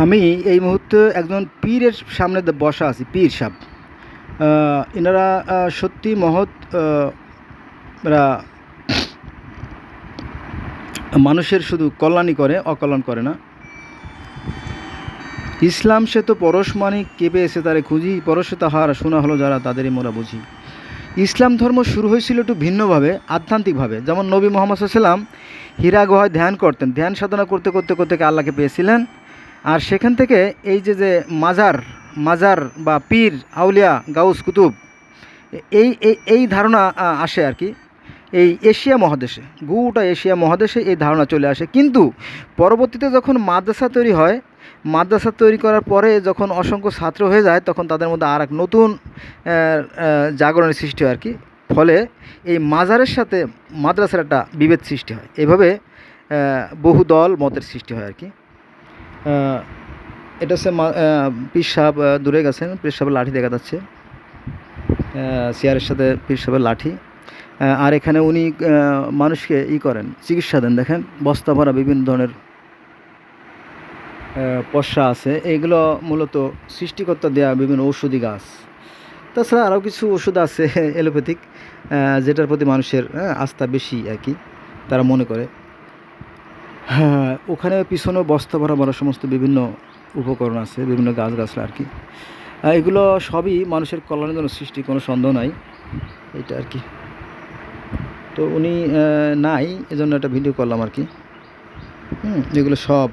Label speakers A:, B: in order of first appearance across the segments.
A: আমি এই মুহূর্তে একজন পীরের সামনে বসা আছি, পীর সাহেব। এনারা সত্যি মহৎ। এরা মানুষের শুধু কল্যাণই করে, অকল্যাণ করে না। ইসলাম সে তো পরশ মানিক কেঁপে এসে তারে খুঁজি, পরশে তাহার শোনা হলো যারা তাদেরই মোরা বুঝি। ইসলাম ধর্ম শুরু হয়েছিল একটু ভিন্নভাবে, আধ্যাত্মিকভাবে। যেমন নবী মোহাম্মদ সাল্লাম হীরা গুহায় ধ্যান করতেন, ধ্যান সাধনা করতে করতে করতে আল্লাহকে পেয়েছিলেন। আর সেখান থেকে এই যে মাজার মাজার বা পীর আউলিয়া গাউস কুতুব, এই এই এই ধারণা আসে আর কি এই এশিয়া মহাদেশে, গোটা এশিয়া মহাদেশে এই ধারণা চলে আসে। কিন্তু পরবর্তীতে যখন মাদ্রাসা তৈরি হয়, মাদ্রাসা তৈরি করার পরে যখন অসংখ্য ছাত্র হয়ে যায়, তখন তাদের মধ্যে আর এক নতুন জাগরণের সৃষ্টি হয় আর কি। ফলে এই মাজারের সাথে মাদ্রাসার একটা বিভেদ সৃষ্টি হয়। এভাবে বহু দল মতের সৃষ্টি হয় আর কি। এটা হচ্ছে পীর সাহেব দূরে গেছেন, পীর সাহেবের লাঠি দেখা যাচ্ছে, চেয়ারের সাথে পীর সাহেবের লাঠি। আর এখানে উনি মানুষকে করেন, চিকিৎসা দেন। দেখেন বস্তা ভরা বিভিন্ন ধরনের পশা আছে, এইগুলো মূলত সৃষ্টিকর্তা দেওয়া বিভিন্ন ঔষধি গাছ। তাছাড়া আরও কিছু ওষুধ আছে এলোপ্যাথিক, যেটার প্রতি মানুষের আস্থা বেশি আর কি, তারা মনে করে। হ্যাঁ, ওখানে পিছনেও বস্তা ভরা ভরা সমস্ত বিভিন্ন উপকরণ আছে, বিভিন্ন গাছগাছলা আর কি। এগুলো সবই মানুষের কল্যাণের জন্য সৃষ্টি, কোনো সন্দেহ নাই এটা আর কি। তো উনি নাই, এজন্য একটা ভিডিও করলাম আর কি। এগুলো সব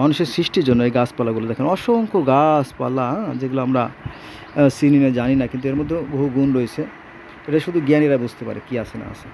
A: মানুষের সৃষ্টির জন্য। এই গাছপালাগুলো দেখেন, অসংখ্য গাছপালা, যেগুলো আমরা চিনি না, জানি না, কিন্তু এর মধ্যে বহু গুণ রয়েছে। এটা শুধু জ্ঞানীরা বুঝতে পারে কী আছে না আছে।